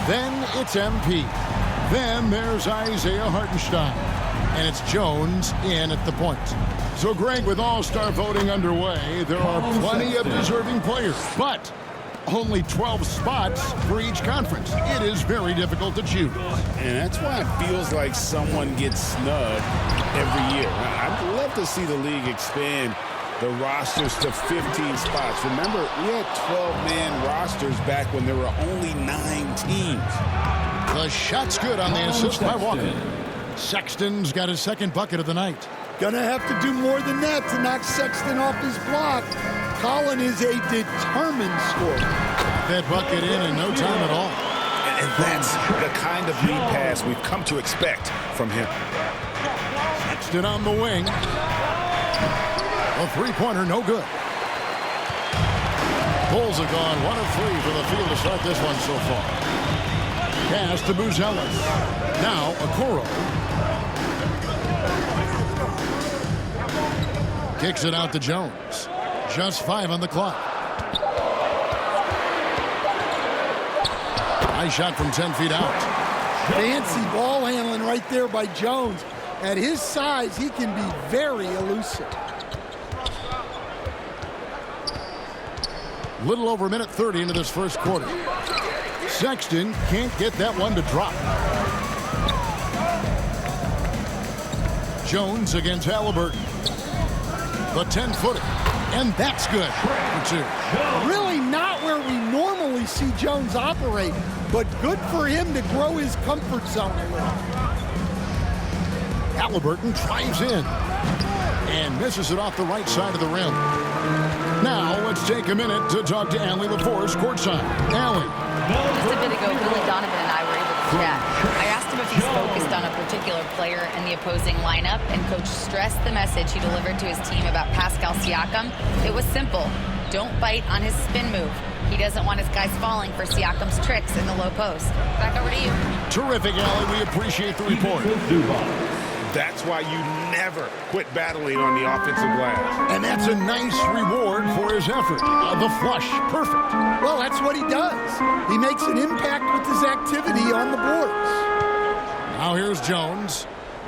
Then it's MP. Then there's Isaiah Hartenstein. And it's Jones in at the point. So, Greg, with all-star voting underway, there are plenty of deserving players, but only 12 spots for each conference. It is very difficult to choose. And that's why it feels like someone gets snubbed every year. I'd love to see the league expand the rosters to 15 spots. Remember, we had 12-man rosters back when there were only 9 teams. The shot's good on the assist by Walker. Sexton's got his second bucket of the night. Gonna have to do more than that to knock Sexton off his block. Colin is a determined scorer. That bucket in no time at all. And that's the kind of lead pass we've come to expect from him. Sexton on the wing. A three-pointer, no good. Bulls have gone 1 of 3 from the field to start this one so far. Pass to Buzelis. Now Okoro. Kicks it out to Jones. Just 5 on the clock. Nice shot from 10 feet out. Fancy ball handling right there by Jones. At his size, he can be very elusive. Little over a minute 30 into this first quarter. Sexton can't get that one to drop. Jones against Halliburton. The 10-footer. And that's good for 2. Really not where we normally see Jones operate, but good for him to grow his comfort zone a little. Halliburton drives in and misses it off the right side of the rim. Now let's take a minute to talk to Allie LaForce courtside. Allie. Just a bit ago, Billy Donovan and I were able to chat. I asked him if he's focused on a particular player in the opposing lineup, and Coach stressed the message he delivered to his team about Pascal Siakam. It was simple. Don't bite on his spin move. He doesn't want his guys falling for Siakam's tricks in the low post. Back over to you. Terrific, Allie. We appreciate the report. That's why you never quit battling on the offensive glass. And that's a nice reward for his effort. The flush, perfect. Well, that's what he does. He makes an impact with his activity on the boards. Now here's Jones.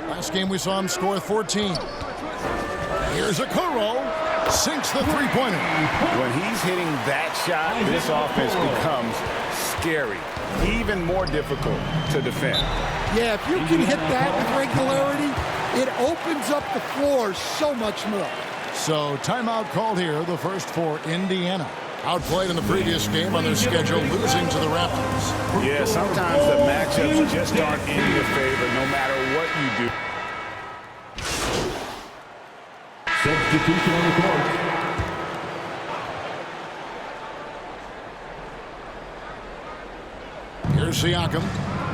Last game we saw him score 14. Here's Okoro. Sinks the three-pointer. When he's hitting that shot, this offense becomes scary. Even more difficult to defend. Yeah, if you can hit that with regularity, it opens up the floor so much more. So timeout called here, the first for Indiana. Outplayed in the previous game on their schedule, losing to the Raptors. Yeah, sometimes the matchups just aren't in your favor, no matter what you do. Substitution on the court. Here's Siakam.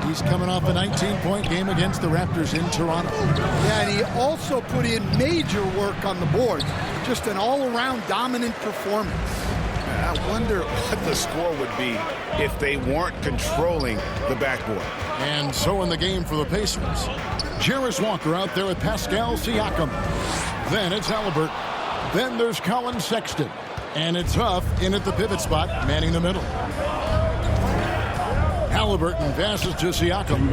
He's coming off a 19-point game against the Raptors in Toronto. Yeah, and he also put in major work on the boards. Just an all-around dominant performance. I wonder what the score would be if they weren't controlling the backboard. And so in the game for the Pacers. Jarris Walker out there with Pascal Siakam. Then it's Halliburton. Then there's Colin Sexton. And it's Huff in at the pivot spot, manning the middle. Halliburton passes to Siakam.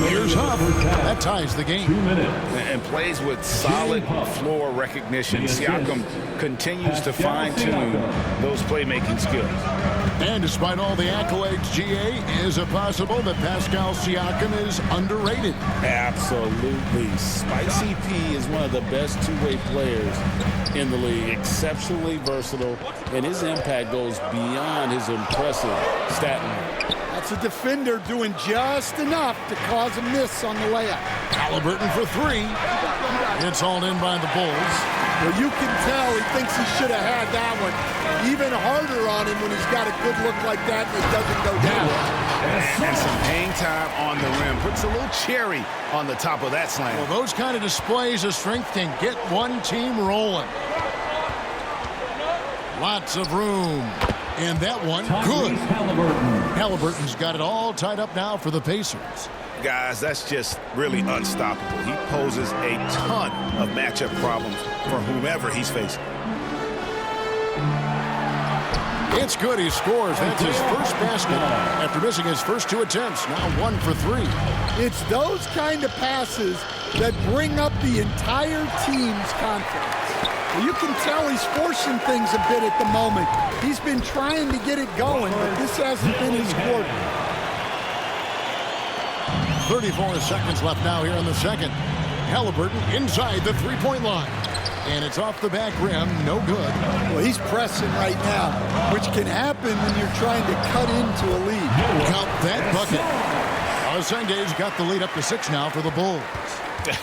Here's Huff. That ties the game. 2 minutes. And plays with solid floor recognition. Siakam continues to fine-tune those playmaking skills. And despite all the accolades, GA, is it possible that Pascal Siakam is underrated? Absolutely. Spicy P is one of the best two-way players in the league. Exceptionally versatile, and his impact goes beyond his impressive stat line. That's a defender doing just enough to cause a miss on the layup. Halliburton for 3. It's all in by the Bulls. Well, you can tell he thinks he should have had that one. Even harder on him when he's got a good look like that and it doesn't go down. And some hang time on the rim. Puts a little cherry on the top of that slam. Well, those kind of displays of strength can get one team rolling. Lots of room. And that one, good. Halliburton's got it all tied up now for the Pacers. Guys, that's just really unstoppable. He poses a ton of matchup problems for whomever he's facing. It's good. He scores. That's his first basket after missing his first 2 attempts. Now 1 for 3. It's those kind of passes that bring up the entire team's confidence. Well, you can tell he's forcing things a bit at the moment. He's been trying to get it going, but this hasn't been his quarter. 34 seconds left now here in the second. Halliburton inside the three-point line. And it's off the back rim. No good. Well, he's pressing right now, which can happen when you're trying to cut into a lead. Count that bucket. Osenge's got the lead up to 6 now for the Bulls.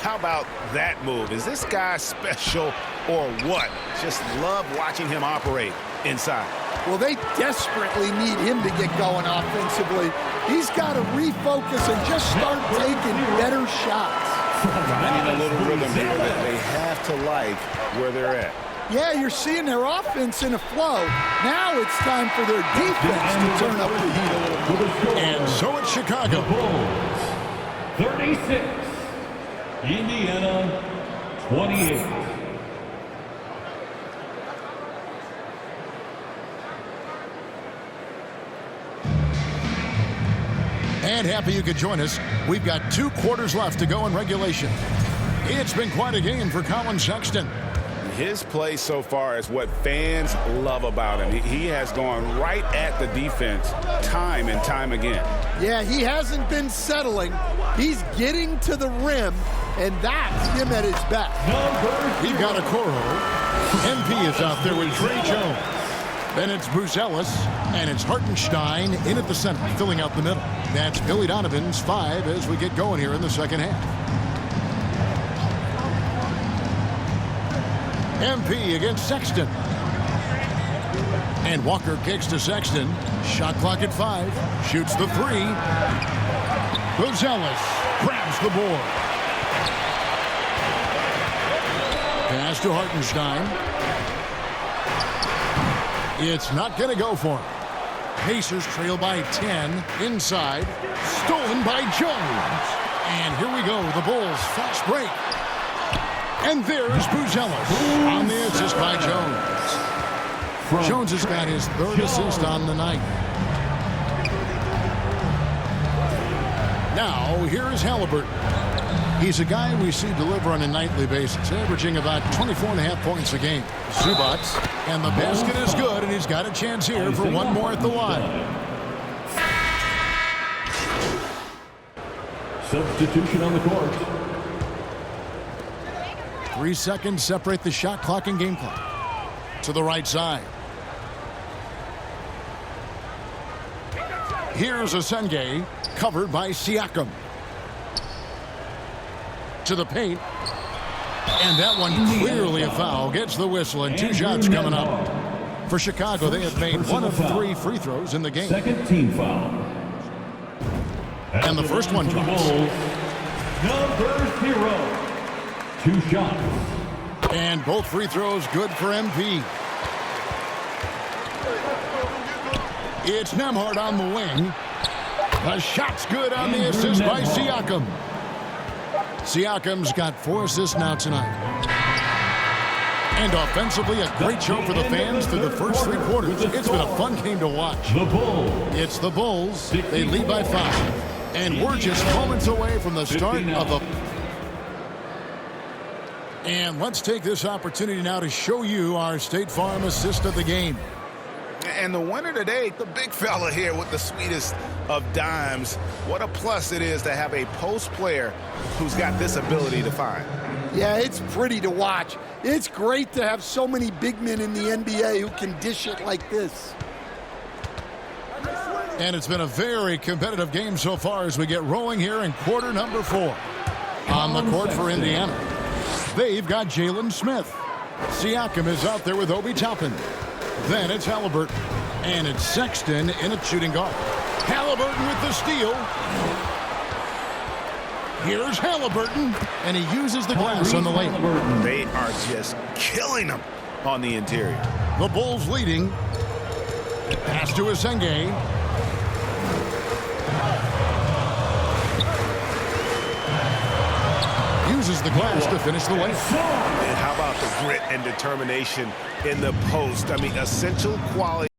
How about that move? Is this guy special or what? Just love watching him operate inside. Well, they desperately need him to get going offensively. He's got to refocus and just start taking better shots. Finding a little rhythm here that they have to like where they're at. Yeah, you're seeing their offense in a flow. Now it's time for their defense to turn up the heat a little bit. And so it's Chicago. The Bulls, 36. Indiana, 28. And happy you could join us. We've got 2 quarters left to go in regulation. It's been quite a game for Colin Sexton. His play so far is what fans love about him. He has gone right at the defense time and time again. Yeah, he hasn't been settling. He's getting to the rim, and that's him at his best. We've got a Coro. MP is out there with Trey Jones. Then it's Buzelis, and it's Hartenstein in at the center, filling out the middle. That's Billy Donovan's 5 as we get going here in the second half. MP against Sexton. And Walker kicks to Sexton. Shot clock at 5. Shoots the 3. Buzelis grabs the board. Pass to Hartenstein. It's not going to go for him. Pacers trail by 10 inside. Stolen by Jones. And here we go. The Bulls fast break. And there's Buzelis on the assist by Jones. Jones has got his 3rd assist on the night. Now, here is Halliburton. He's a guy we see deliver on a nightly basis, averaging about 24.5 points a game. Zubac, and the basket is good, and he's got a chance here for one more at the line. Substitution on the court. 3 seconds separate the shot clock and game clock. To the right side. Here's Osenge, covered by Siakam. To the paint. And that one clearly a foul. Gets the whistle, and 2 shots coming up. For Chicago, they have made 1 of 3 free throws in the game. Second team foul. And the first one drops. Number 0. 2 shots. And both free throws good for MP. It's Nembhard on the wing. The shot's good on the assist by Siakam. Siakam's got 4 assists now tonight. And offensively, a great show for the fans through the first 3 quarters. It's been a fun game to watch. The Bulls. It's the Bulls. They lead by 5. And we're just moments away from the start of the... And let's take this opportunity now to show you our State Farm assist of the game. And the winner today, the big fella here with the sweetest of dimes. What a plus it is to have a post player who's got this ability to find. Yeah, it's pretty to watch. It's great to have so many big men in the NBA who can dish it like this. And it's been a very competitive game so far as we get rolling here in quarter number 4. On the court for Indiana, they've got Jalen Smith. Siakam is out there with Obi Toppin. Then it's Halliburton. And it's Sexton in a shooting guard. Halliburton with the steal. Here's Halliburton. And he uses the glass on the lane. They are just killing them on the interior. The Bulls leading. Pass to Osenge. Uses the glass to finish the lane. And how about the grit and determination in the post? I mean, essential quality.